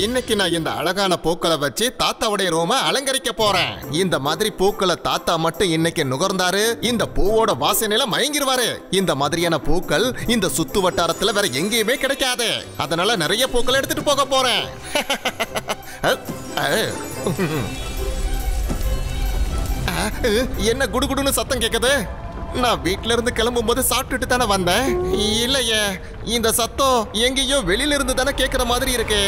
இன்னைக்கு நான் இந்த அழகான பூக்களை வச்சு தாத்தாவுடைய ரூம அலங்கரிக்க போறேன். இந்த மாதிரி பூக்களை தாத்தா மட்டும் இன்னைக்கு நுகர்ந்தாரு இந்த பூவோட வாசனையில மயங்கிருவாரு. இந்த மாதிரியான பூக்கள் இந்த சுத்து வட்டாரத்துல வேற எங்கேயுமே கிடைக்காது. அதனால நிறைய பூக்களை எடுத்துட்டு போக போறேன். என்ன குடுகுடுன்னு சத்தம் கேக்குது? நான் வீட்ல இருந்து கிளம்பும் போது சாப்பிட்டுட்டு தானே வந்தேன். இல்லையே, இந்த சத்தம் எங்கேயோ வெளியில இருந்து தானே கேக்குற மாதிரி இருக்கு.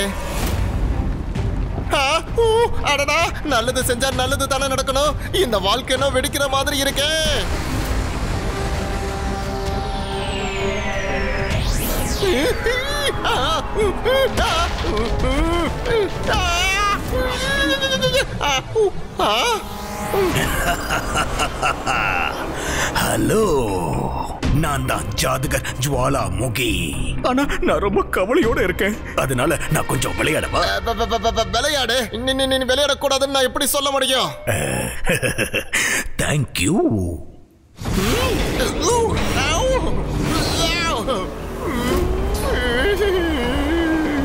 அடடா, நல்லது செஞ்சா நல்லது தானே நடக்கணும். இந்த வாழ்க்கைனோ வெடிக்கிற மாதிரி இருக்கே. ஹலோ, நான் தான் ஜாதுகர் ஜுவாலாமுகி. ஆனா நான் ரொம்ப கவலையோட இருக்கேன். அதனால நான் கொஞ்சம் விளையாடவா? விளையாடு. நீ விளையாடக்கூடாதுன்னு நான் எப்படி சொல்ல முடியும்? தேங்க்யூ.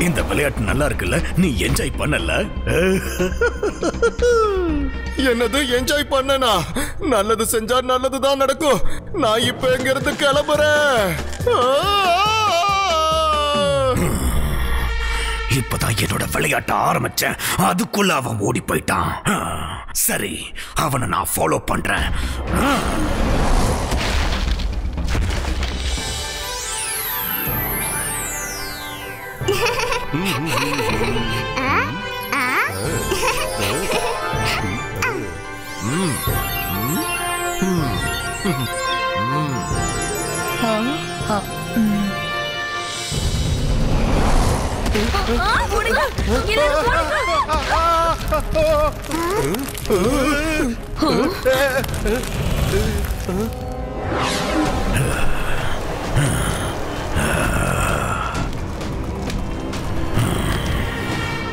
இந்த விளையாட்டு நல்லா இருக்குல்ல? நீ என்ஜாய் பண்ணல? என்னது என்ஜாய் பண்ணனா? நல்லது செஞ்சா நல்லதுதான் நடக்கும். நான் இப்ப எங்க இருந்து கிளம்புறேன். இப்பதான் என்னோட விளையாட்ட ஆரம்பிச்சேன், அதுக்குள்ள அவன் ஓடி போயிட்டான். சரி, அவனை நான் ஃபாலோ பண்றேன்.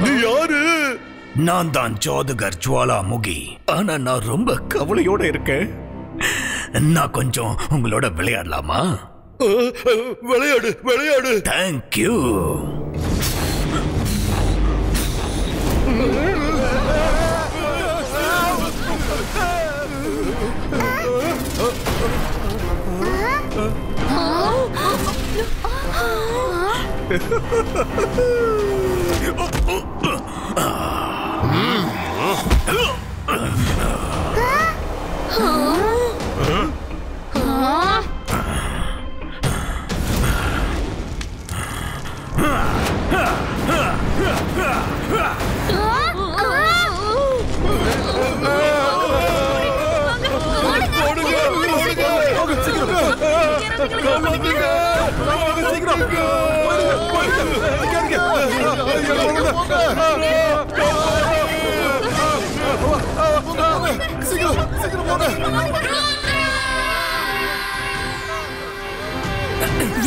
நீ யாரு? நான் தான் ஜாதுகர் ஜுவாலாமுகி. ஆனா நான் ரொம்ப கவலையோட இருக்கேன். நான் கொஞ்சம் உங்களோட விளையாடலாமா? விளையாடு விளையாடு. தேங்க்யூ.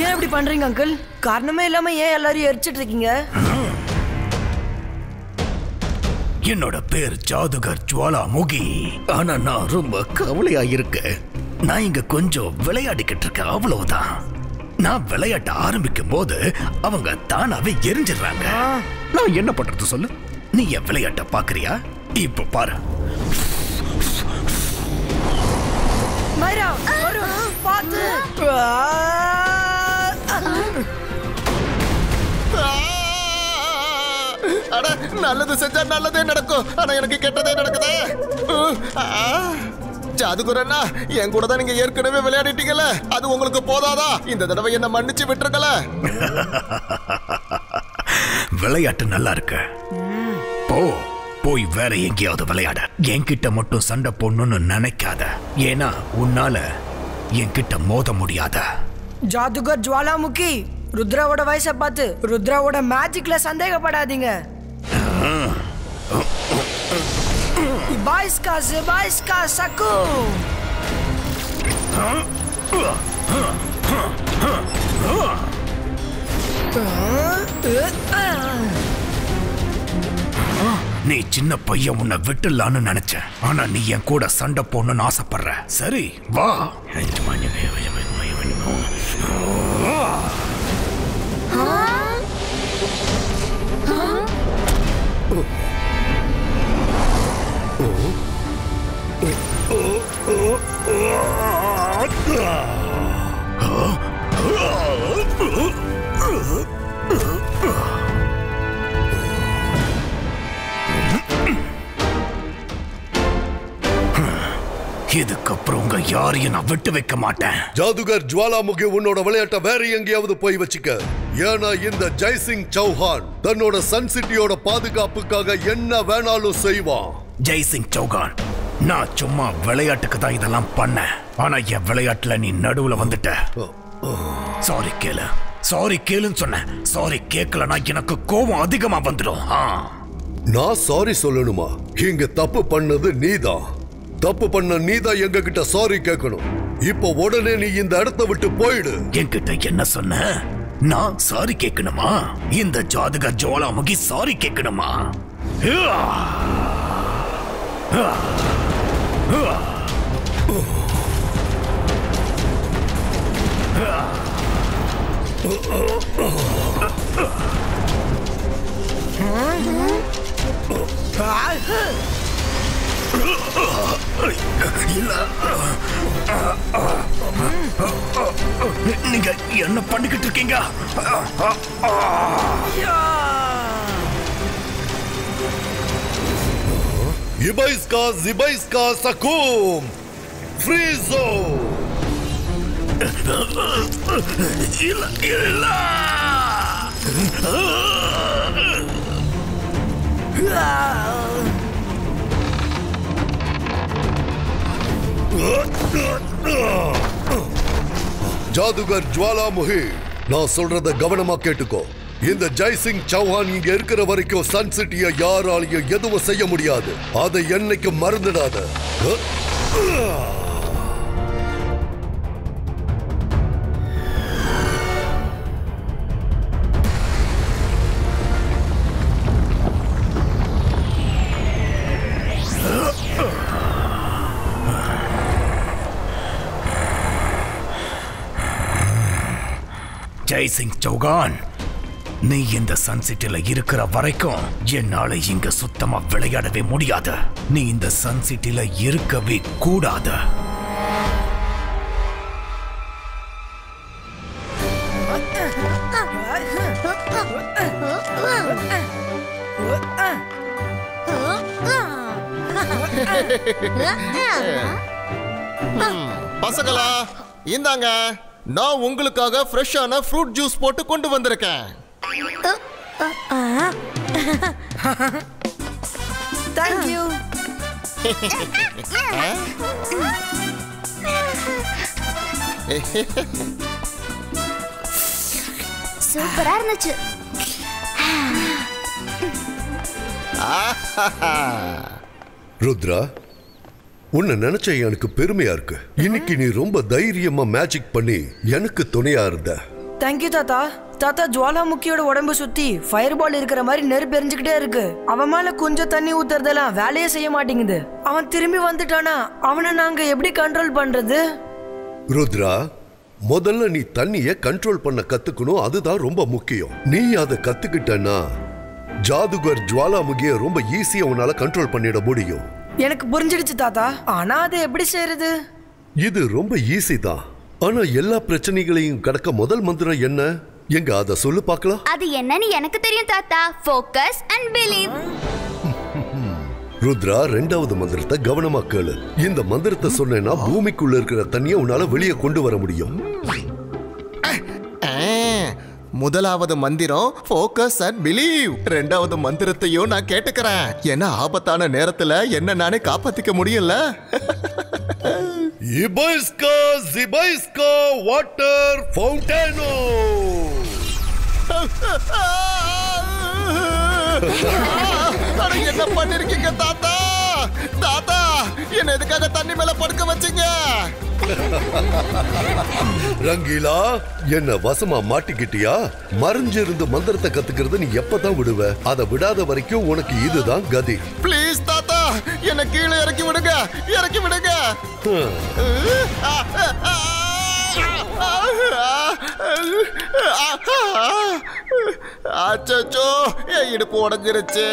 ஏன் இப்படி பண்றீங்க அங்கிள்? காரணமே இல்லாம ஏன் எல்லாரும் எரிச்சிட்டு இருக்கீங்க? என்னோட பேர் ஜாதுகர் ஜுவாலாமுகி. ஆனா நான் ரொம்ப கவலையா இருக்கேன். நான் இங்க கொஞ்சம் விளையாடிக்கிட்டு இருக்கேன், அவ்வளவுதான். நான் விளையாட்ட ஆரம்பிக்கும் போது அவங்க தானாவே எரிஞ்சிடுறாங்க. நான் என்ன பண்றது சொல்லு? நீ என் விளையாட்ட பாக்குறியா? இப்ப பாரு. பாத்து நல்லது செஞ்சா நல்லதே நடக்கும். ஆனா எனக்கு கெட்டதே நடக்குதே. ஜாதுகரண்ணா, என் கூட தான் நீங்க ஏற்கனவே விளையாடிட்டீங்கல்ல, அது உங்களுக்கு போதாதா? இந்த தடவை என்ன மன்னிச்சு விட்டுருக்கல. விளையாட்டு நல்லா இருக்கு. போய் வேற எங்கேயாவது விளையாட. என்கிட்ட மட்டும் சண்டை போடணும்னு நினைக்காத. ஏன்னா உன்னால என்கிட்ட மோத முடியாத. ஜாதுகர் ஜுவாலாமுகி, ருத்ராவோட வயசை பார்த்து ருத்ராவோட மேஜிக்ல சந்தேகப்படாதீங்க. Baisca Saku. நீ சின்ன பையன், உன்னை விட்டுலான்னு நினைச்சேன். ஆனா நீ என் கூட சண்டை போடணும்னு ஆசைப்படுற. சரி வா. இதுக்கப்புறம் உங்க யாரையும் நான் விட்டு வைக்க மாட்டேன். ஜாதுகர் ஜுவாலாமுகி உன்னோட விளையாட்ட வேற எங்கேயாவது போய் வச்சுக்க. ஏன்னா இந்த ஜெய்சிங் சௌஹான் தன்னோட சன் சிட்டியோட பாதுகாப்புக்காக என்ன வேணாலும் செய்வான். ஜெய்சிங் சௌகான், நான் சும்மா விளையாட்டுக்கு தான் இதெல்லாம் பண்ணேன். ஆனா என் விளையாட்டுல நீ நடுவுல வந்துட்ட. சாரி கேளு, சாரி கேளுன்னு சொன்னேன். சாரி கேட்கலனா எனக்கு கோபம் அதிகமா வந்துடும். நான் சாரி சொல்லணுமா? இங்க தப்பு பண்ணது நீதான். தப்பு பண்ண நீதான் எங்க கிட்ட சாரி கேட்கணும். இப்போ உடனே நீ இந்த இடத்தை விட்டு போயிடு. என்கிட்ட என்ன சொன்ன? நான் சாரி கேட்கணுமா? இந்த ஜாதுகர் ஜுவாலாமுகி சாரி கேட்கணுமா? நீங்க என்ன பண்ணிக்கிட்டு இருக்கீங்க? இபைஸ்கா ஜிபைஸ்கா சகூம் ஃப்ரீசோ. இல்ல இல்ல, ஜாதுகர் ஜுவாலாமுகி, நான் சொல்றத கவனமா கேட்டுக்கோ. இந்த ஜெய்சிங் சௌஹான் இங்க இருக்கிற வரைக்கும் சன் சிட்டியை யாராலையும் எதுவும் செய்ய முடியாது. அதை என்னைக்கு மறந்துடாத. ஜெய்சிங் சௌகான், நீ இந்த சன் சிட்டில இருக்கிற வரைக்கும் என்னால இங்க சுத்தமா விளையாடவே முடியாது. நீ இந்த சன் சிட்டில இருக்கவே கூடாது. பசங்களா, இந்தாங்க, நான் உங்களுக்காக ஃப்ரெஷ்ஷான ஃப்ரூட் ஜூஸ் போட்டு கொண்டு வந்திருக்கேன். Thank you. சூப்பரா இருந்துச்சு. ருத்ரா, உன்னை நினைச்ச எனக்கு பெருமையா இருக்கு. இன்னைக்கு நீ ரொம்ப தைரியமா மேஜிக் பண்ணி எனக்கு துணையா இருந்த. தேங்க்யூ தாத்தா. தாத்தா, ஜுவாலாமுக்கியோட உடம்பு சுத்தி ஃபயர் பால் இருக்கிற மாதிரி நெருப்பு எரிஞ்சுக்கிட்டே இருக்கு. அவன் மேல கொஞ்சம் தண்ணி ஊத்துறதெல்லாம் வேலையே செய்ய மாட்டேங்குது. அவன் திரும்பி வந்துட்டானா அவனை நாங்க எப்படி கண்ட்ரோல் பண்றது? ருத்ரா, முதல்ல நீ தண்ணிய கண்ட்ரோல் பண்ண கத்துக்கணும். அதுதான் ரொம்ப முக்கியம். நீ அதை கத்துக்கிட்டனா ஜாதுகர் ஜுவாலாமுகிய ரொம்ப ஈஸியா உன்னால கண்ட்ரோல் பண்ணிட முடியும். எனக்கு புரிஞ்சிடுச்சு தாத்தா. ஆனா அதை எப்படி செய்யறது? இது ரொம்ப ஈஸி தான். ஆனா எல்லா பிரச்சனைகளையும் கடக்க முதல் மந்திரம் என்ன? எங்க அத சொல்லு பார்க்கலாம். அது என்னன்னு எனக்கு தெரியும் தாத்தா. Focus and believe. ருத்ரா, ரெண்டாவது மந்திரத்தை கவனமா கேளு. இந்த மந்திரத்தை சொன்னேன்னா பூமிக்குள்ள இருக்கிற தண்ணியை உன்னால வெளியே கொண்டு வர முடியும். முதலாவது மந்திரம் ஃபோக்கஸ் அண்ட் பிலீவ். ரெண்டாவது மந்திரத்தையும் நான் கேட்டுக்கிறேன். ஏன்னா ஆபத்தான நேரத்துல என்ன நானே காப்பாத்திக்க முடியல. இபைஸ்கா ஜிபைஸ்கா வாட்டர் ஃபவுண்டேனோ. என்ன பண்ணிருக்கீங்க தாத்தா? தாத்தா, என்ன எதுக்காக தண்ணி மேல படுக்க வச்சீங்க? ரங்கீலா, என்ன வசமா மாட்டிக்கிட்டியா? மறைஞ்சிருந்து மந்திரத்தை கத்துக்கிறது நீ எப்பதான் விடுவ? அதை விடாத வரைக்கும் உனக்கு இதுதான் கதி. ப்ளீஸ் தாத்தா, என்ன கீழே இறக்கி விடுங்க, இறக்கி விடுங்க. அச்சோ, என் இடுப்பு உடைஞ்சிருச்சு.